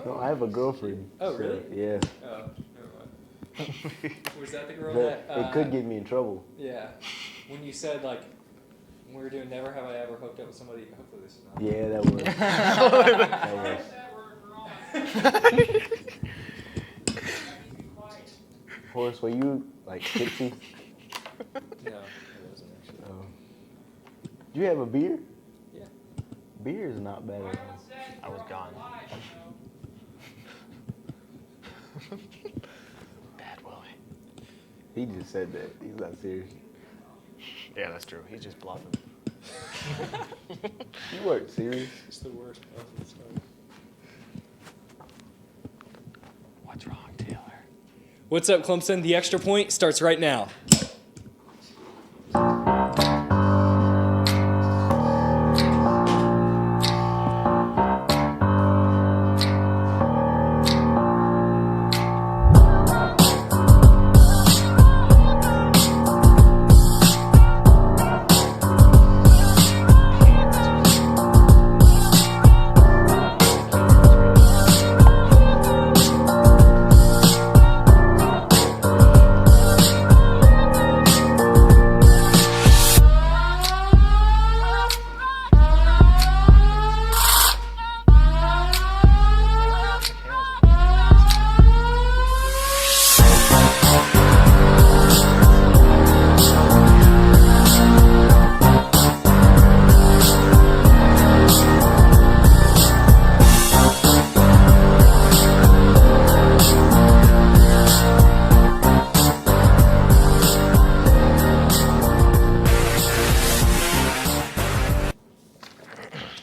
No, I have a girlfriend. Oh, really? Yeah. Oh, never mind. Was that the girl That, that... it could get me in trouble. Yeah. When you said, like, when we were doing Never Have I Ever Hooked Up with Somebody, hopefully this is not... Yeah, that was. Horace, were you, like, tipsy? No, it wasn't actually. Do you have a beer? Yeah. Beer is not bad at all. I was gone. Bad Willie. He just said that. He's not serious. Yeah, that's true. He's just bluffing. You weren't serious. It's the worst. What's wrong, Taylor? What's up, Clemson? The Extra Point starts right now.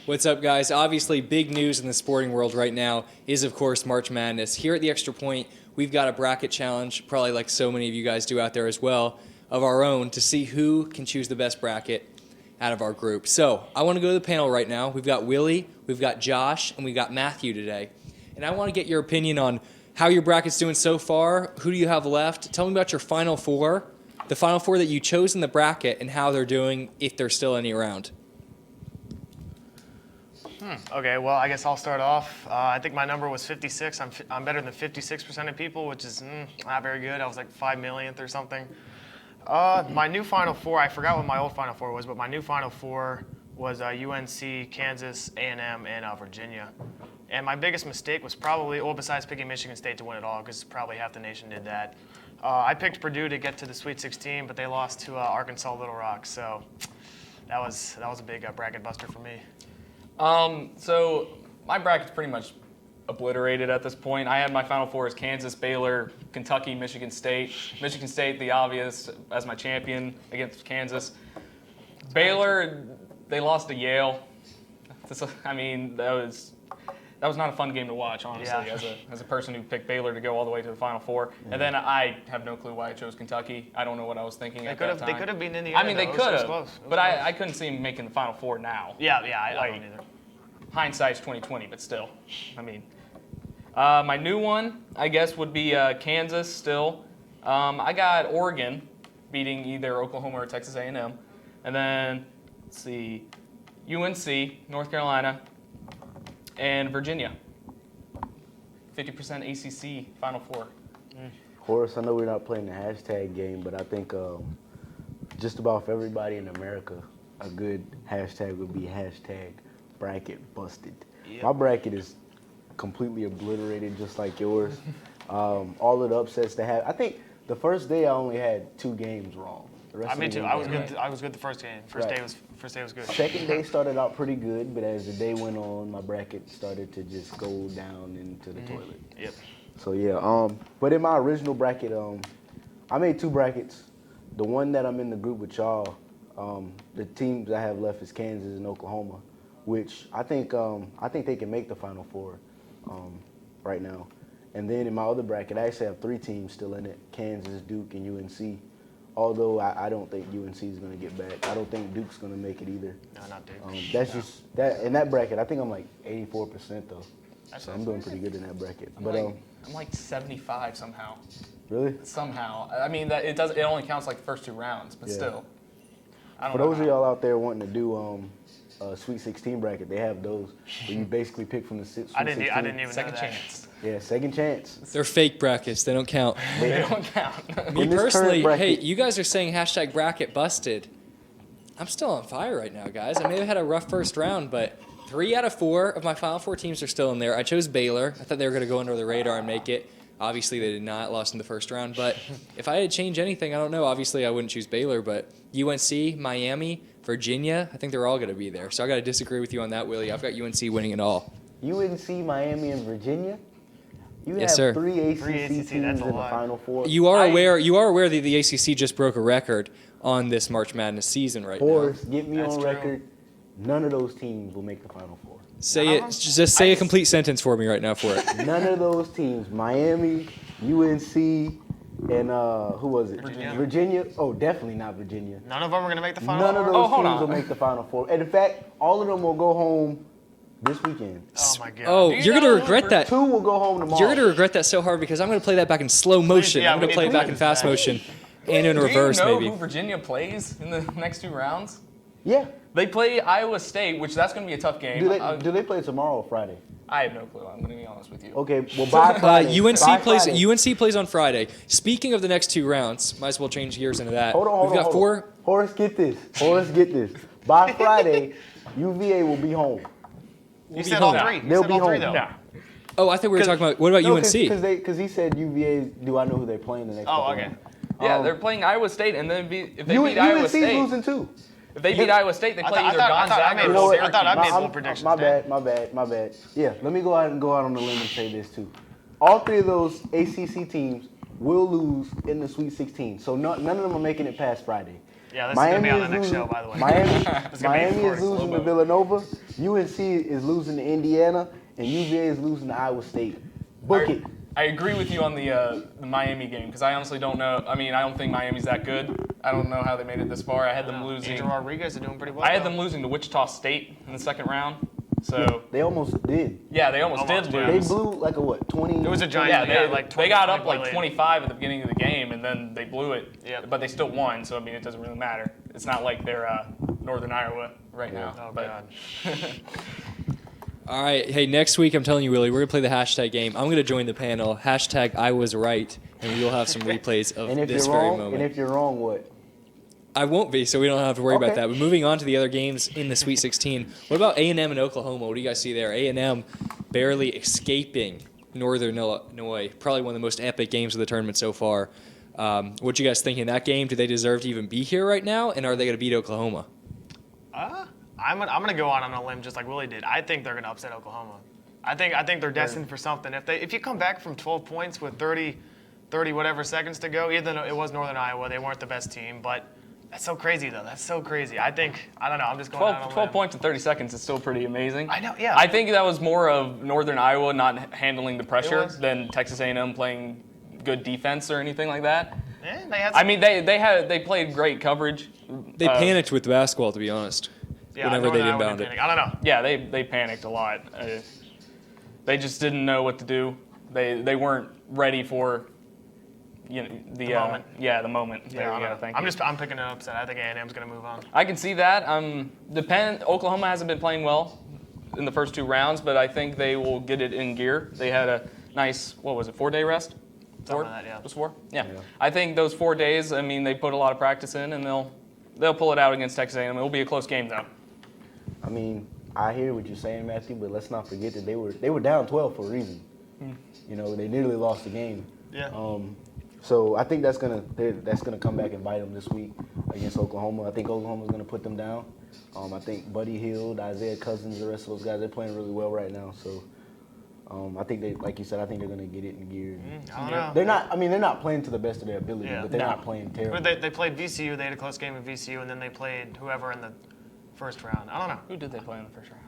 What's up, guys? Obviously, big news in the sporting world right now is, of course, March Madness. Here at the Extra Point, we've got a bracket challenge, probably like so many of you guys do out there as well, of our own to see who can choose the best bracket out of our group. So I want to go to the panel right now. We've got Willie, we've got Josh, and we've got Matthew today. And I want to get your opinion on how your bracket's doing so far. Who do you have left? Tell me about your Final Four, the Final Four that you chose in the bracket, and how they're doing, if there's still any around. Okay, well, I guess I'll start off. I think my number was 56. I'm better than 56% of people, which is not very good. I was like 5 millionth or something. My new Final Four, I forgot what my old Final Four was, but my new Final Four was UNC, Kansas, A&M, and Virginia. And my biggest mistake was probably, well, besides picking Michigan State to win it all, because probably half the nation did that, I picked Purdue to get to the Sweet 16, but they lost to Arkansas Little Rock. So that was a big bracket buster for me. So my bracket's pretty much obliterated at this point. I had my Final Four as Kansas, Baylor, Kentucky, Michigan State. Michigan State, the obvious, as my champion against Kansas. Baylor, they lost to Yale. I mean, that was not a fun game to watch, honestly, as a person who picked Baylor to go all the way to the Final Four. And then I have no clue why I chose Kentucky. I don't know what I was thinking at that time. They could have been in the I mean, they could have, but close. I couldn't see them making the Final Four now. Yeah, I don't either. Hindsight's 20/20, but still, I mean. My new one, I guess, would be Kansas still. I got Oregon beating either Oklahoma or Texas A&M. And then, let's see, UNC, North Carolina, and Virginia. 50% ACC Final Four. Horace, I know we're not playing the hashtag game, but I think just about for everybody in America, a good hashtag would be hashtag bracket busted. Yep. My bracket is completely obliterated, just like yours. All of the upsets they had. I think the first day I only had 2 games wrong. The rest Me too. I was good the first game. First day was good. Second day started out pretty good, but as the day went on, my bracket started to just go down into the toilet. Yep. So yeah, but in my original bracket, I made 2 brackets. The one that I'm in the group with y'all, the teams I have left is Kansas and Oklahoma, which I think they can make the Final Four right now. And then in my other bracket, I actually have 3 teams still in it: Kansas, Duke, and UNC. Although I don't think UNC is going to get back. I don't think Duke's going to make it either. No, not Duke. That's just that in that bracket. I think I'm like 84% though. So I'm doing pretty good in that bracket. I'm like 75 somehow. Really? Somehow. I mean, it only counts like the first 2 rounds, but still. For those of y'all out there wanting to do Sweet 16 bracket. They have those where you basically pick from the Sweet 16. I didn't even know Second that. chance. Yeah, second chance. They're fake brackets. They don't count. They don't count. Me In this personally, current bracket- hey, you guys are saying hashtag bracket busted. I'm still on fire right now, guys. I may have had a rough first round, but 3 out of 4 of my Final Four teams are still in there. I chose Baylor. I thought they were going to go under the radar and make it. Obviously, they did not. Lost in the first round. But if I had to change anything, I don't know. Obviously, I wouldn't choose Baylor, but UNC, Miami, Virginia, I think they're all going to be there. So I got to disagree with you on that, Willie. I've got UNC winning it all. UNC, Miami, and Virginia. You Yes, have sir. 3 ACC Three ACC, teams in that's a the lot. Final Four. You are aware that the ACC just broke a record on this March Madness season right now. Forrest, get me That's on true. record. None of those teams will make the Final Four. Say it. Just say a complete sentence for me right now for it. None of those teams, Miami, UNC, and who was it? Virginia. Oh, definitely not Virginia. None of them are going to make the Final None of Four? those hold teams on. will make the Final Four. And in fact, all of them will go home this weekend. Oh, my God. Oh, Do you you're going know to regret who- that. 2 will go home tomorrow. You're going to regret that so hard because I'm going to play that back in slow motion. yeah, I'm we going to need play it to back in practice fast that. motion and in Do reverse you know maybe. who Virginia plays in the next 2 rounds? Yeah. They play Iowa State, which that's going to be a tough game. Do they play tomorrow or Friday? I have no clue. I'm going to be honest with you. Okay, well, by Friday. UNC by plays. Friday. UNC plays on Friday. Speaking of the next 2 rounds, might as well change gears into that. Hold on, We've got hold on. 4. Horace, get this. Horace, get this. By Friday, UVA will be home. You said all home. 3. You They'll said be all 3, home. though. No. Oh, I think we were talking about. What about UNC? Because he said UVA. Do I know who they're playing the next? Oh, couple okay. rounds? Yeah, they're playing Iowa State, and then if they U- beat Iowa UNC's State, losing too. if they beat Iowa State, they play either I Gonzaga made or You know what? I thought I Syracuse. made bold predictions. My Dan. bad. Yeah, let me go out on the limb and say this too. All 3 of those ACC teams will lose in the Sweet 16. So none of them are making it past Friday. Yeah, this is going to be on the next losing- show, by the way. Miami, gonna be Miami is Forrest. losing to Villanova. UNC is losing to Indiana, and UVA is losing to Iowa State. Book it. I agree with you on the Miami game because I honestly don't know. I mean, I don't think Miami's that good. I don't know how they made it this far. I had them losing. Angel Rodriguez are doing pretty well. I had though. them losing to Wichita State in the second round. So They almost did. yeah, they almost Almost, did yeah. They lose. blew like a what? 20. It was a giant. Yeah, Yeah, they, like they got 20 up like point lead. 25 at the beginning of the game, and then they blew it. Yep. But they still won, so I mean, it doesn't really matter. It's not like they're Northern Iowa right now. Oh, but God. All right. Hey, next week, I'm telling you, Willie, we're going to play the hashtag game. I'm going to join the panel. Hashtag I was right, and we will have some replays of And if this you're very wrong, moment. and if you're wrong, what? I won't be, so we don't have to worry about Okay. that. But moving on to the other games in the Sweet 16, what about A&M and Oklahoma? What do you guys see there? A&M barely escaping Northern Illinois, probably one of the most epic games of the tournament so far. What do you guys think in that game? Do they deserve to even be here right now, and are they going to beat Oklahoma? I'm gonna go out on a limb just like Willie did. I think they're gonna upset Oklahoma. I think they're destined for something. If you come back from 12 points with 30 whatever seconds to go, even though it was Northern Iowa, they weren't the best team, but that's so crazy though. That's so crazy. I don't know. I'm just going out on a 12 limb. points in 30 seconds is still pretty amazing. I know, yeah. I think that was more of Northern Iowa not handling the pressure was. than Texas A&M playing good defense or anything like that. They had I mean, they played great coverage. They panicked with the basketball, to be honest, whenever they Northern Iowa inbounded. didn't panic. I don't know. Yeah, they panicked a lot. They just didn't know what to do. They weren't ready for the moment. the moment. There I we don't go. know. Thank I'm you. picking an upset. I think A&M's gonna move on. I can see that. Oklahoma hasn't been playing well in the first 2 rounds, but I think they will get it in gear. They had a nice 4-day rest. Something like that, yeah. It was 4? Yeah. I think those 4 days. I mean, they put a lot of practice in, and they'll pull it out against Texas A&M. It will be a close game though. I mean, I hear what you're saying, Matthew, but let's not forget that they were down 12 for a reason. You know, they nearly lost the game. Yeah. So I think that's gonna come back and bite them this week against Oklahoma. I think Oklahoma's gonna put them down. I think Buddy Hield, Isaiah Cousins, the rest of those guys, they're playing really well right now. So I think they, like you said, I think they're gonna get it in gear. I don't know. They're not. I mean, they're not playing to the best of their ability, Yeah. but they're No. not playing terrible. But they played VCU. They had a close game with VCU, and then they played whoever in the first round. I don't know. Who did they play in the first round?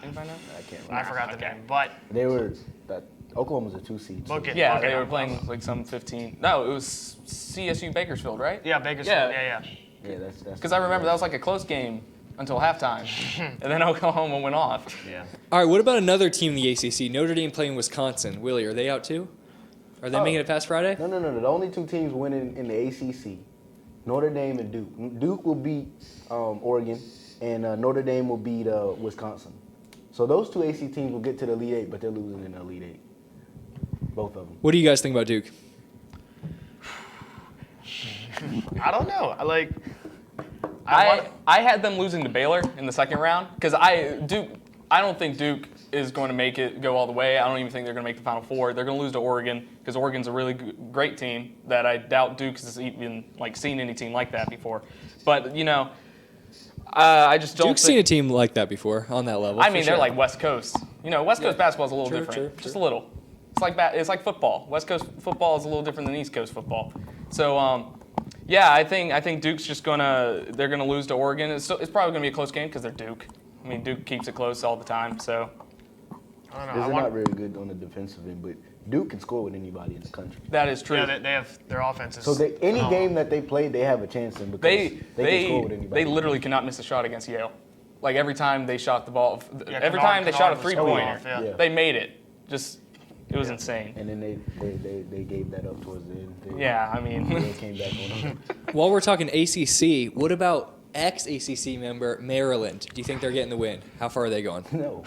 Anybody know? I can't I remember. forgot the Okay. name. But They were Oklahoma's a 2 seed. so- book it. Yeah, book it. they were playing like some 15. No, it was CSU Bakersfield, right? Yeah, Bakersfield. Yeah. Yeah, that's Because I remember that was like a close game until halftime, and then Oklahoma went off. Yeah. All right, what about another team in the ACC? Notre Dame playing Wisconsin. Willie, are they out too? Are they making it past Friday? No. The only 2 teams winning in the ACC, Notre Dame and Duke. Duke will beat Oregon, and Notre Dame will beat Wisconsin. So those two AC teams will get to the Elite Eight, but they're losing in the Elite Eight. Both of them. What do you guys think about Duke? I don't know. I had them losing to Baylor in the second round because I don't think Duke is going to make it go all the way. I don't even think they're going to make the Final Four. They're going to lose to Oregon because Oregon's a really great team that I doubt Duke has even seen any team like that before. But I just don't. Duke's seen a team like that before on that level. I mean, for they're sure. like West Coast. West Coast basketball is a little True, different, true. just a little. It's like football. West Coast football is a little different than East Coast football. So yeah, I think Duke's they're gonna lose to Oregon. It's probably gonna be a close game because they're Duke. I mean, Duke keeps it close all the time. So I don't know. They're not very good on the defensive end, but Duke can score with anybody in the country. that is true. Yeah, they have their offenses. So any game that they play, they have a chance in because they can score with anybody. They literally cannot miss a shot against Yale. Like every time they shot the ball, Yeah, every Kennard- time they shot a Kennard was 3-pointer, off, yeah. Yeah. they made it. It was insane. And then they gave that up towards the end. Yeah, I mean, They came back on them. While we're talking ACC, what about ex-ACC member Maryland? Do you think they're getting the win? How far are they going? No,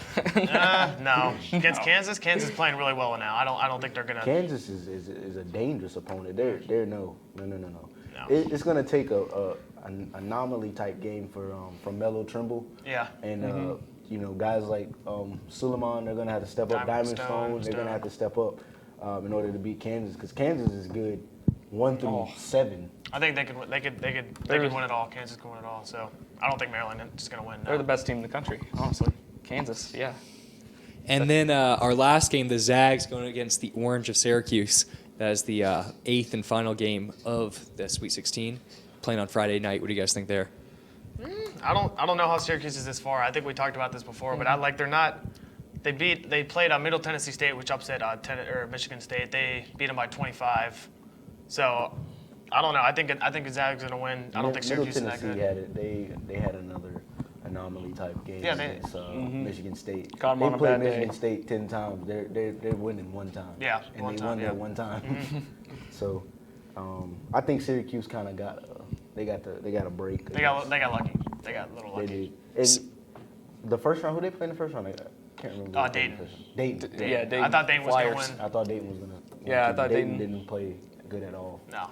No. Against Kansas, Kansas is playing really well now. I don't think they're gonna. Kansas is a dangerous opponent. They're no. No. It's gonna take an anomaly type game from Melo Trimble. Yeah. And guys like Suleiman, they're gonna have to step up. Diamond Stone, they're Stone. gonna have to step up in order to beat Kansas because Kansas is good 1 through 7. I think they could win it all. Kansas can win it all. So I don't think Maryland is gonna win. No. they're the best team in the country, honestly. Kansas, yeah. And then our last game, the Zags going against the Orange of Syracuse. That is the 8th and final game of the Sweet 16, playing on Friday night. What do you guys think there? I don't know how Syracuse is this far. I think we talked about this before, but they're not. They played Middle Tennessee State, which upset Michigan State. They beat them by 25. So I don't know. I think the Zags are gonna win. I don't think Syracuse is that good. They had another anomaly type game Yeah, against Michigan State. Caught 'em They on a played bad day. Michigan State 10 times. They're winning 1 time. Yeah, and one they time, won yeah. that 1 time. So I think Syracuse kind of got they got a break. They got lucky. They got a little They lucky. did. And the first round, who they played in the first round? I can't remember. who they played in the Dayton. first round. Dayton. Yeah, Dayton. I thought Dayton was gonna Flyers. win. I thought Dayton was gonna. Yeah, I thought Dayton Dayton- didn't play good at all. No.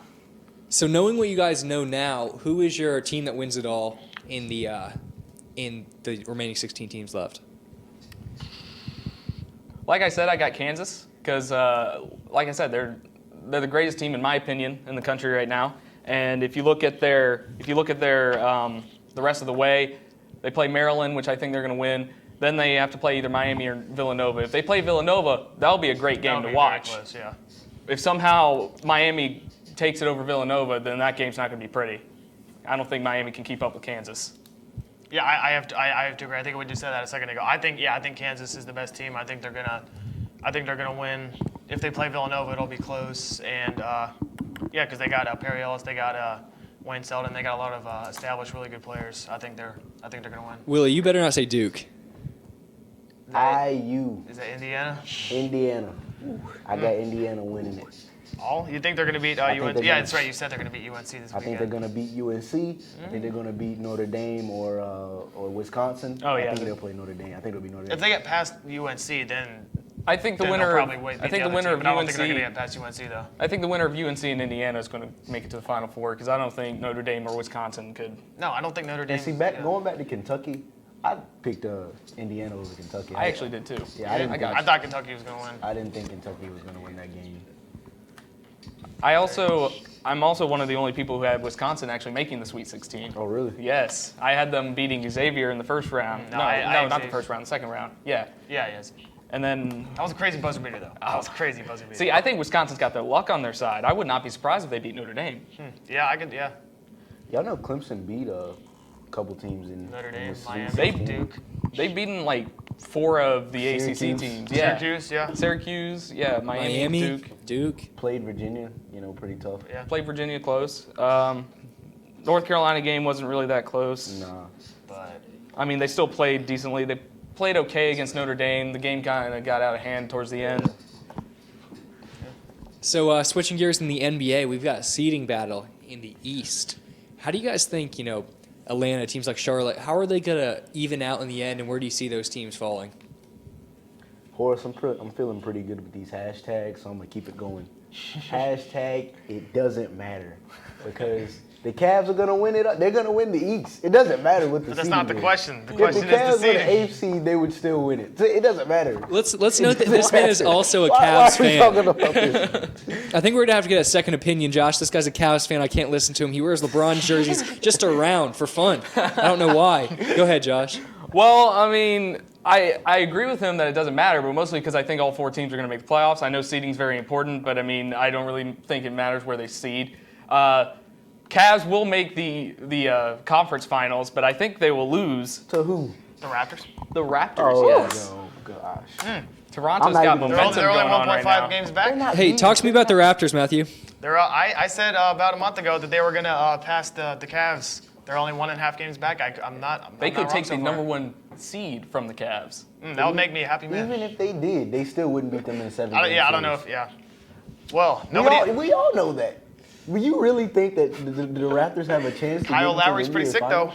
So knowing what you guys know now, who is your team that wins it all in the remaining 16 teams left? Like I said, I got Kansas because, like I said, they're the greatest team in my opinion in the country right now. And if you look at their the rest of the way, they play Maryland, which I think they're going to win. Then they have to play either Miami or Villanova. If they play Villanova, that'll be a great game That'll to be watch. very close, yeah. If somehow Miami takes it over Villanova, then that game's not going to be pretty. I don't think Miami can keep up with Kansas. Yeah, I have to agree. I think we just said that a second ago. I think Kansas is the best team. I think they're gonna win. If they play Villanova, it'll be close. And because they got Perry Ellis, they got Wayne Selden, they got a lot of established, really good players. I think they're gonna win. Willie, you better not say Duke. IU. Is that Indiana? Indiana. I got Indiana winning it. All? You think they're gonna beat I think UNC? they're Yeah, gonna- that's right. You said they're gonna beat UNC this I think weekend. they're gonna beat UNC. I think they're gonna beat Notre Dame or Wisconsin. Oh, yeah. I think they'll play Notre Dame. I think it'll be Notre Dame. If they get past UNC, then I think the then winner. they'll probably wait. I think the winner of but I don't think they're gonna UNC. get past UNC though. I think the winner of UNC and Indiana is going to make it to the Final Four because I don't think Notre Dame or Wisconsin could. No, I don't think Notre Dame. And see, going back to Kentucky, I picked Indiana over Kentucky. I actually did too. Yeah, I didn't I got think- I thought Kentucky was gonna win. I didn't think Kentucky was gonna win that game. I'm also one of the only people who had Wisconsin actually making the Sweet 16. Oh, really? Yes, I had them beating Xavier in the first round. No, No, I not the Xavier. first round, the second round. Yeah, Yeah, yes. and then That was a crazy buzzer beater though. That was a crazy buzzer beater. see, I think Wisconsin's got their luck on their side. I would not be surprised if they beat Notre Dame. Yeah, I could. Yeah. Y'all know Clemson beat a couple teams in Notre in Dame, the Miami, Sweet They- 16. Duke, They've beaten like 4 of the ACC Syracuse. teams. Yeah, Syracuse. Yeah. Syracuse, yeah, Miami, Duke. Played Virginia, pretty tough. Yeah. Played Virginia close. North Carolina game wasn't really that close. Nah. But I mean, they still played decently. They played okay against Notre Dame. The game kind of got out of hand towards the end. So switching gears in the NBA, we've got a seeding battle in the East. How do you guys think, Atlanta, teams like Charlotte. How are they going to even out in the end, and where do you see those teams falling? Horace, I'm feeling pretty good with these hashtags, so I'm going to keep it going. Hashtag, it doesn't matter. Because the Cavs are going to win it. They're going to win the East. It doesn't matter what the But that's seeding not the is. question. The If question the Cavs is the were the seeding. 8th seed, they would still win it. So it doesn't matter. Let's note that this man is also a Why Cavs are we fan. talking about this? I think we're going to have to get a second opinion, Josh. This guy's a Cavs fan. I can't listen to him. He wears LeBron jerseys just around for fun. I don't know why. Go ahead, Josh. Well, I mean, I agree with him that it doesn't matter, but mostly because I think all 4 teams are going to make the playoffs. I know seeding is very important, but I mean, I don't really think it matters where they seed. Cavs will make the conference finals, but I think they will lose. To who? The Raptors. The Raptors, Oh, yes. no, gosh. Toronto's I'm not got even- They're momentum only going on right 1.5 now. games They're back. not Hey, beating- talk to me about the Raptors, Matthew. I said about a month ago that they were going to pass the Cavs. They're only 1.5 games back. I'm not. They I'm could not take wrong the so number far. 1 seed from the Cavs. That would make me a happy man. Even if they did, they still wouldn't beat them in the 7 I don't know if Well, nobody. We all know that. But you really think that the Raptors have a chance to Kyle get into Lowry's the pretty NBA sick though. Finals?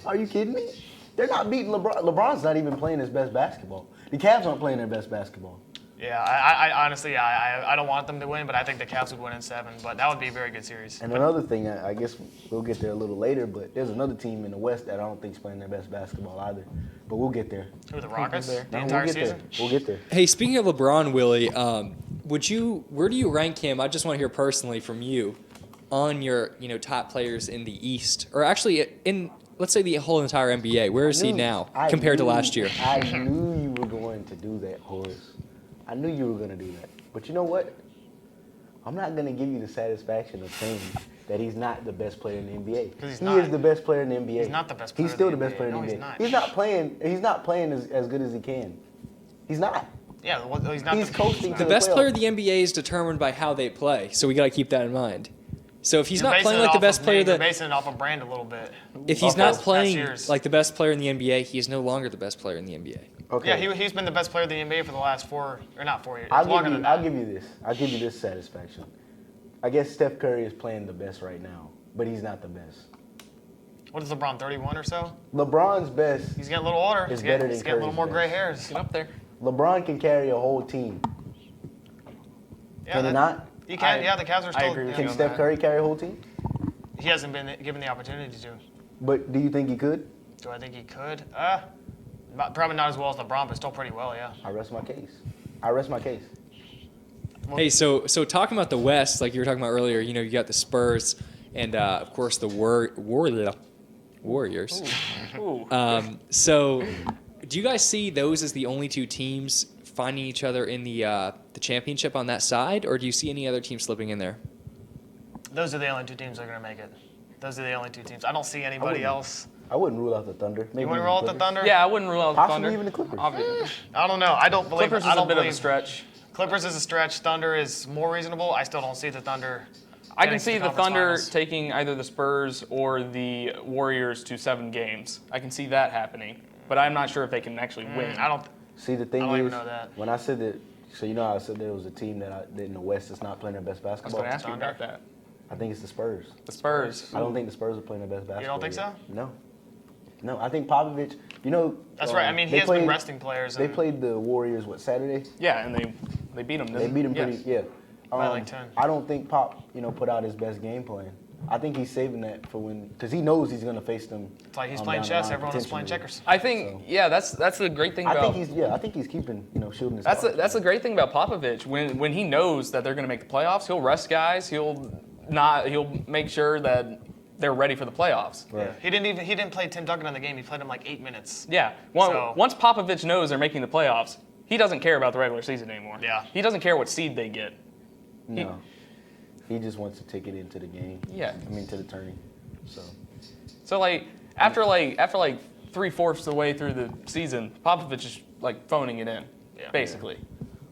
Are you kidding me? They're not beating LeBron. LeBron's not even playing his best basketball. The Cavs aren't playing their best basketball. Yeah, I honestly, I don't want them to win, but I think the Cavs would win in 7. But that would be a very good series. And another thing, I guess we'll get there a little later, but there's another team in the West that I don't think's playing their best basketball either. But we'll get there. Who, the Rockets? The No, entire we'll get season? there. We'll get there. Hey, speaking of LeBron, Willie, where do you rank him? I just want to hear personally from you on your top players in the East, or actually in, let's say, the whole entire NBA. Where is he now compared to last year? I knew you were going to do that, Horace. I knew you were going to do that. But you know what? I'm not going to give you the satisfaction of saying that he's not the best player in the NBA. 'Cause he's he not. is the best player in the NBA. He's not the best player He's still in the the best player NBA. in the No, NBA. he's not. He's not playing as good as he can. He's not. Yeah, well, he's not. He's coasting to The best player of the NBA is determined by how they play, so we got to keep that in mind. So if he's not playing like the best player You're that, basing it off of brand a little bit. if he's Off not past playing years. like the best player in the NBA, he is no longer the best player in the NBA. Okay. Yeah, he's been the best player in the NBA for the last 4, or not 4 years. I'll longer than that. I'll give you this. I'll give you this satisfaction. I guess Steph Curry is playing the best right now, but he's not the best. What is LeBron, 31 or so? LeBron's best. He's getting a little older. It's He's better getting than a little Curry's more best. gray hairs. Get up there. LeBron can carry a whole team. Yeah, Can he not? He can. Yeah, the Cavs are still. agree with yeah. Can on Steph that. Curry carry a whole team? He hasn't been given the opportunity to. But do you think he could? Do I think he could? Probably not as well as LeBron, but still pretty well. Yeah. I rest my case. I rest my case. Hey, so talking about the West, like you were talking about earlier, you got the Spurs and of course the Warriors. Ooh. So do you guys see those as the only 2 teams finding each other in the championship on that side, or do you see any other teams slipping in there? Those are the only 2 teams that are going to make it. Those are the only 2 teams. I don't see anybody wouldn't. else. I wouldn't rule out the Thunder. Maybe You want to even roll with the Clippers. Thunder? Yeah, I wouldn't rule out the Possibly Thunder. even the Clippers. Obviously. I don't know. I don't believe. Clippers I is don't a bit believe, of a stretch. Clippers is a stretch. Thunder is more reasonable. I still don't see the Thunder. I getting can to see the conference Thunder finals. taking either the Spurs or the Warriors to 7 games. I can see that happening, but I'm not sure if they can actually win. I don't. See, the thing I don't is, even know that. when I said that, so you know how I said there was a team that in the West that's not playing their best I was basketball? going to ask you Thunder. about that. I think it's the Spurs. The Spurs. I don't think the Spurs are playing their best basketball. don't think yet. so? No. No, I think Popovich, That's right. I mean, he they has been played- resting players. They and- played the Warriors, Saturday? Yeah, and they beat them. They beat them pretty, yeah. By like 10. I don't think Pop, put out his best game plan. I think he's saving that for when, because he knows he's going to face them. It's like he's down playing the chess. line Everyone is playing potentially. checkers. I think, So- yeah, that's the great thing about. I think he's keeping, shooting his That's cards. the great thing about Popovich. When he knows that they're going to make the playoffs, he'll rest guys. He'll make sure that they're ready for the playoffs. Right. Yeah. He didn't play Tim Duncan in the game. He played him like 8 minutes. Yeah. So- Once Popovich knows they're making the playoffs, he doesn't care about the regular season anymore. Yeah. He doesn't care what seed they get. No. He just wants to take it into the game. Yeah. I mean, to the tourney. So. So after 3/4 of the way through the season, Popovich is phoning it in, Yeah. basically.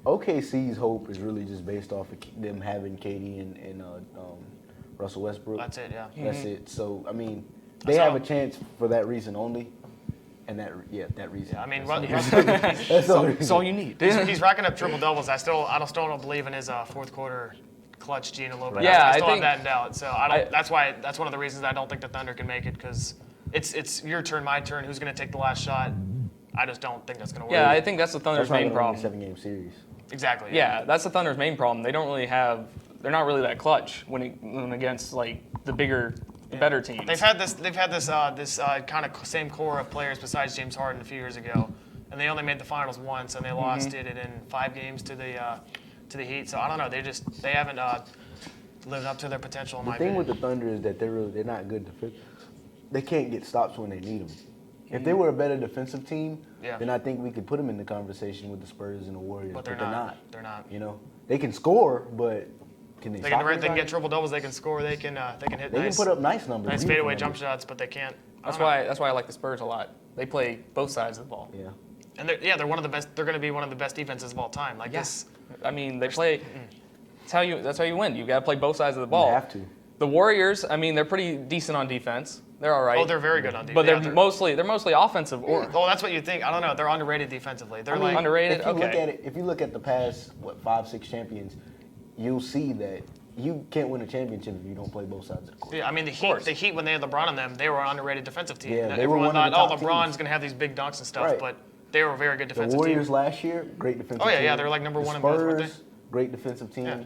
OKC's hope is really just based off of them having KD and Russell Westbrook. That's it. Yeah. That's it. So, I mean, they That's have all. a chance for that reason only. And that reason. I mean, That's Russ- all the That's all reason. you need. he's racking up triple doubles. I still don't believe in his fourth quarter clutch gene a little bit. Yeah, I I still think- have that in doubt. So that's one of the reasons I don't think the Thunder can make it because it's your turn, my turn. Who's going to take the last shot? I just don't think that's going to work. Yeah, I think that's the Thunder's That's not main gonna win a problem. 7-game series. Exactly. Yeah, that's the Thunder's main problem. They don't really have. They're not really that clutch when against like the bigger, the better teams. They've had this kind of same core of players besides James Harden a few years ago, and they only made the finals once, and they lost it in 5 games to the Heat. So I don't know. They haven't lived up to their potential. In The my thing opinion. with the Thunder is that they're not good defense. They can't get stops when they need them. If they were a better defensive team, Yeah. then I think we could put them in the conversation with the Spurs and the Warriors. But they're not. They're not. You know, they can score, but can they? They stop can anybody? get triple doubles. They can score. They can hit. They nice, can put up nice numbers. nice beautiful fadeaway jump numbers. shots, but they can't. That's why I like the Spurs a lot. They play both sides of the ball. Yeah. And they're one of the best. They're going to be one of the best defenses of all time. Like this. I mean, they play. That's how you win. You got to play both sides of the ball. You have to. The Warriors, I mean, they're pretty decent on defense. They're all right. Oh, they're very good on defense. But Yeah, they're mostly offensive. Oh, that's what you think. I don't know. They're underrated defensively. They're like underrated. If you look Okay. at it, if you look at the past 5-6 champions, you'll see that you can't win a championship if you don't play both sides of the court. Yeah, I mean the Heat when they had LeBron on them, they were an underrated defensive team. Yeah, they Everyone were one of thought, the oh, top LeBron's teams. going to have these big dunks and stuff, Right. but they were a very good The defensive Warriors team. last year, great defensive Oh, yeah, team. yeah, they were like number The one in both, weren't they? Spurs, great defensive team. Yeah.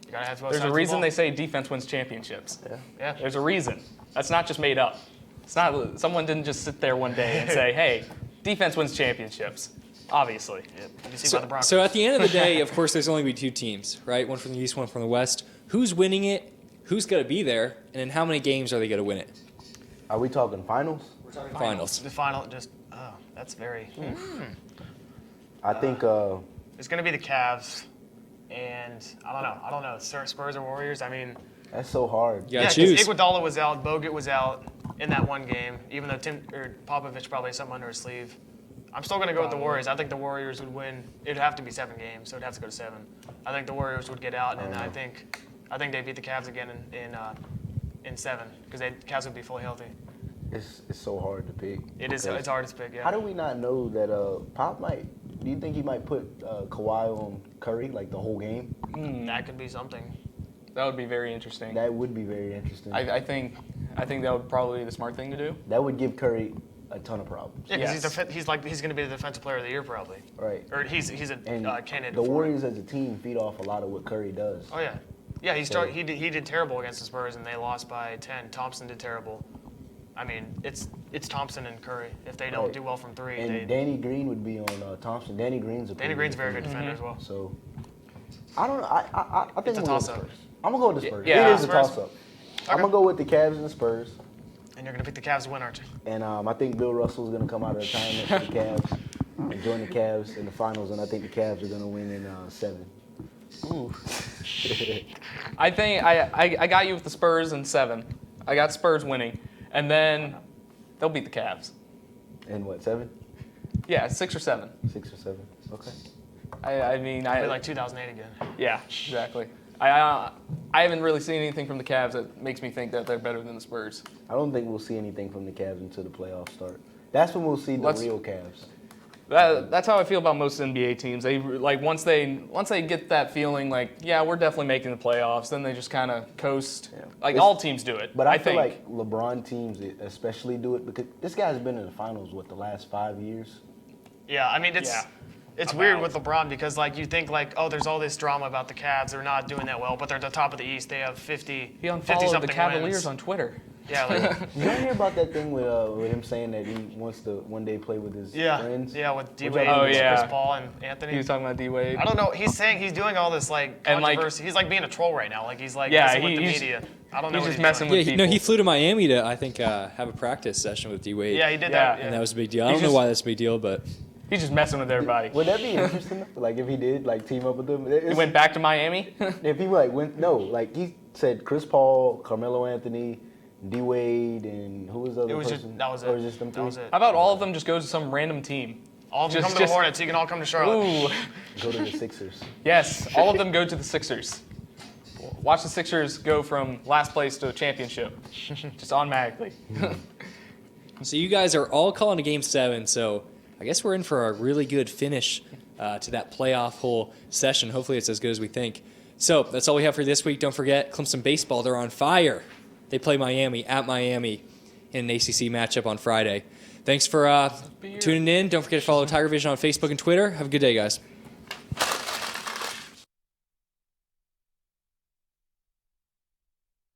You gotta have both There's sides a of reason the they ball. say defense wins championships. Yeah. There's a reason. That's not just made up. It's not. Someone didn't just sit there one day and say, "Hey, defense wins championships." Obviously. You see by the Broncos. So at the end of the day, of course, there's only going to be 2 teams, right? One from the East, one from the West. Who's winning it? Who's going to be there? And in how many games are they going to win it? Are we talking finals? Finals. The final, that's very. I think It's going to be the Cavs, and I don't know. Spurs or Warriors. I mean, that's so hard. You got yeah, to choose. because Iguodala was out, Bogut was out in that one game. Even though Popovich probably has something under his sleeve. I'm still going to go with the Warriors. I think the Warriors would win. It'd have to be 7 games, so it'd have to go to 7. I think the Warriors would get out, and I think they beat the Cavs again in 7 because the Cavs would be fully healthy. It's so hard to pick. It is. because It's hard to pick. Yeah. How do we not know that Pop might? Do you think he might put Kawhi on Curry like the whole game? That could be something. That would be very interesting. That would be very interesting. I think that would probably be the smart thing to do. That would give Curry a ton of problems. Yeah, because Yes. he's going to be the defensive player of the year probably. Right. Or he's And a candidate. the for it. Warriors as a team feed off a lot of what Curry does. Oh yeah, yeah. He did terrible against the Spurs and they lost by 10. Thompson did terrible. I mean, it's Thompson and Curry. If they don't Right. do well from 3, And Danny Green would be on Thompson. Danny Green's a Danny Green's a very good defender as well. So I don't know. I think It's a I'm gonna go with the toss-up. Spurs. I'm gonna go with the Spurs. Yeah, it is a Spurs. toss-up. I'm gonna go with the Cavs and the Spurs. And you're going to pick the Cavs to win, aren't you? And I think Bill Russell's gonna come out of retirement for the Cavs and join the Cavs in the finals. And I think the Cavs are gonna win in 7. Ooh. I think I got you with the Spurs in 7. I got Spurs winning, and then they'll beat the Cavs. And what, 7? Yeah, 6 or 7. 6 or 7? Okay. I mean, It'll be like 2008 again. yeah, exactly. I haven't really seen anything from the Cavs that makes me think that they're better than the Spurs. I don't think we'll see anything from the Cavs until the playoffs start. That's when we'll see the real Cavs. That's how I feel about most NBA teams. They like once they get that feeling like, yeah, we're definitely making the playoffs, then they just kind of coast. Yeah. Like It's- all teams do it. But I feel think. like LeBron teams especially do it because this guy's been in the finals, the last 5 years? Yeah, I mean, it's About. weird with LeBron because, like, you think, like, oh, there's all this drama about the Cavs. They're not doing that well, but they're at the top of the East. They have 50 He unfollowed the 50-something Cavaliers wins. on Twitter. Yeah, like, Did you hear about that thing with him saying that he wants to one day play with his friends? yeah, with D Which Wade, I- Oh, and yeah. Chris Paul, and Anthony. He was talking about D-Wade. I don't know. He's saying he's doing all this like And, like- controversy. He's like being a troll right now. Like he's like Yeah, messing with the he's- media. I don't know. he's what just messing doing. with Yeah, people. he flew to Miami to, I think, have a practice session with D Wade. Yeah, he did Yeah. that. And that was a big deal. I He's don't know just- why that's a big deal, but He's just messing with everybody. Would that be interesting? Like if he did like team up with them? He went back to Miami. If he like went like he said Chris Paul, Carmelo Anthony, D Wade, and who was the other It was person? just that was Or it. just them That was three? it. How about all of them just go to some random team? All of them Just- come to the just- Hornets. You can all come to Charlotte. Ooh. Go to the Sixers. Yes, all of them go to the Sixers. Watch the Sixers go from last place to a championship, just automatically. so you guys are all calling a game 7. So I guess we're in for a really good finish to that playoff whole session. Hopefully it's as good as we think. So that's all we have for this week. Don't forget Clemson baseball. They're on fire. They play Miami at Miami. in an ACC matchup on Friday. Thanks for tuning in. Don't forget to follow Tigervision on Facebook and Twitter. Have a good day, guys.